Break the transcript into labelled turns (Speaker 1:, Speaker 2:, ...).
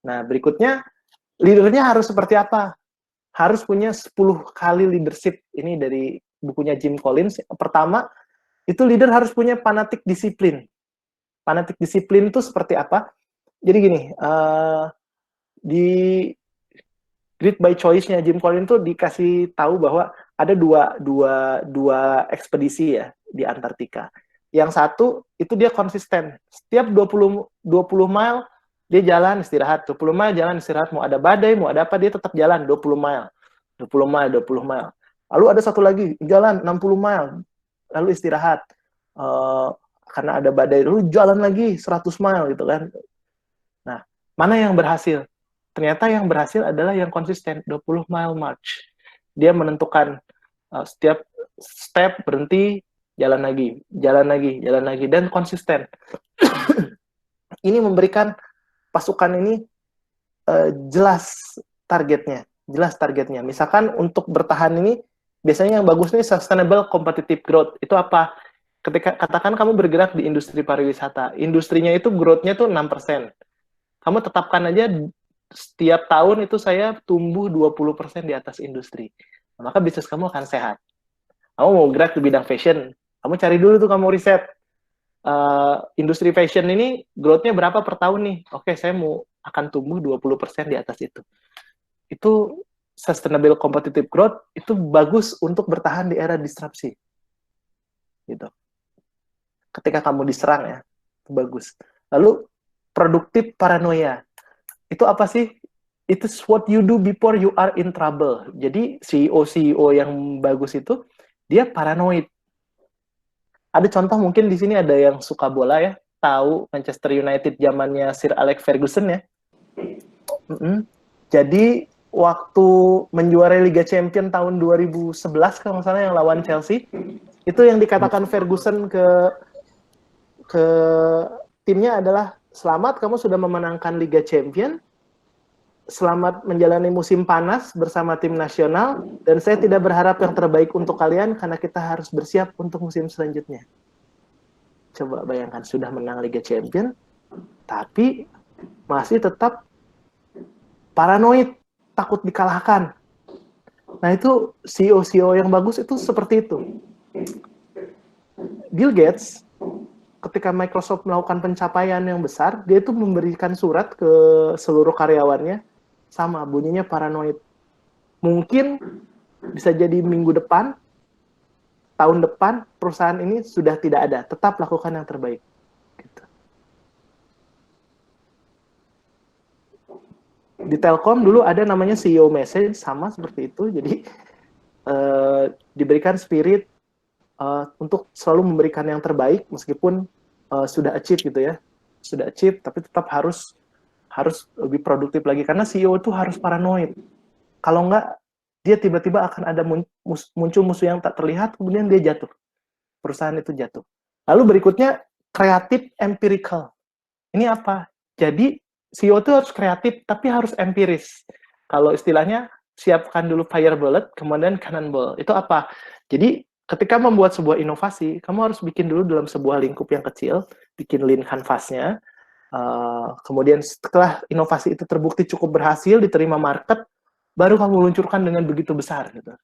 Speaker 1: Nah, berikutnya, leader-nya harus seperti apa? Harus punya 10 kali leadership. Ini dari bukunya Jim Collins. Pertama, itu leader harus punya fanatik disiplin. Fanatik disiplin itu seperti apa? Jadi gini, di Grit by Choice-nya Jim Collins tuh dikasih tahu bahwa ada dua ekspedisi ya di Antartika. Yang satu itu dia konsisten. Setiap 20 mile dia jalan istirahat, 20 mile jalan istirahat, mau ada badai, mau ada apa dia tetap jalan 20 mile. 20 mile, 20 mile. Lalu ada satu lagi jalan 60 mile, lalu istirahat. Karena ada badai, lalu jalan lagi 100 mile gitu kan. Nah, mana yang berhasil? Ternyata yang berhasil adalah yang konsisten, 20 mile march. Dia menentukan setiap step berhenti, jalan lagi, jalan lagi, jalan lagi, dan konsisten. Ini memberikan pasukan ini jelas targetnya. Misalkan untuk bertahan ini, biasanya yang bagus nih sustainable competitive growth. Itu apa? Ketika katakan kamu bergerak di industri pariwisata, industrinya itu growth-nya tuh 6%. Kamu tetapkan aja setiap tahun itu saya tumbuh 20% di atas industri. Nah, maka bisnis kamu akan sehat. Kamu mau gerak di bidang fashion, kamu cari dulu tuh, kamu riset. Industri fashion ini growth-nya berapa per tahun nih? Oke, saya akan tumbuh 20% di atas itu. Itu sustainable competitive growth, itu bagus untuk bertahan di era disrupsi. Gitu. Ketika kamu diserang ya, itu bagus. Lalu, produktif paranoia. Itu apa sih? It's what you do before you are in trouble. Jadi CEO yang bagus itu dia paranoid. Ada contoh mungkin di sini ada yang suka bola ya, tahu Manchester United zamannya Sir Alex Ferguson ya. Jadi waktu menjuarai Liga Champions tahun 2011 kalau nggak salah yang lawan Chelsea, itu yang dikatakan Ferguson ke timnya adalah, selamat kamu sudah memenangkan Liga Champions, selamat menjalani musim panas bersama tim nasional, dan saya tidak berharap yang terbaik untuk kalian karena kita harus bersiap untuk musim selanjutnya. Coba bayangkan, sudah menang Liga Champions, tapi masih tetap paranoid, takut dikalahkan. Nah itu CEO yang bagus itu seperti itu. Bill Gates, ketika Microsoft melakukan pencapaian yang besar, dia itu memberikan surat ke seluruh karyawannya, sama, bunyinya paranoid. Mungkin bisa jadi minggu depan, tahun depan, perusahaan ini sudah tidak ada. Tetap lakukan yang terbaik. Gitu. Di Telkom dulu ada namanya CEO message, sama seperti itu. Jadi diberikan spirit untuk selalu memberikan yang terbaik, meskipun sudah achieve gitu ya. Sudah achieve, tapi tetap harus lebih produktif lagi, karena CEO itu harus paranoid. Kalau enggak, dia tiba-tiba akan ada muncul musuh yang tak terlihat, kemudian dia jatuh. Perusahaan itu jatuh. Lalu berikutnya, kreatif empirical. Ini apa? Jadi, CEO itu harus kreatif, tapi harus empiris. Kalau istilahnya, siapkan dulu fire bullet, kemudian cannonball. Itu apa? Jadi, ketika membuat sebuah inovasi, kamu harus bikin dulu dalam sebuah lingkup yang kecil, bikin lean canvas-nya, kemudian setelah inovasi itu terbukti cukup berhasil, diterima market, baru kamu luncurkan dengan begitu besar gitu.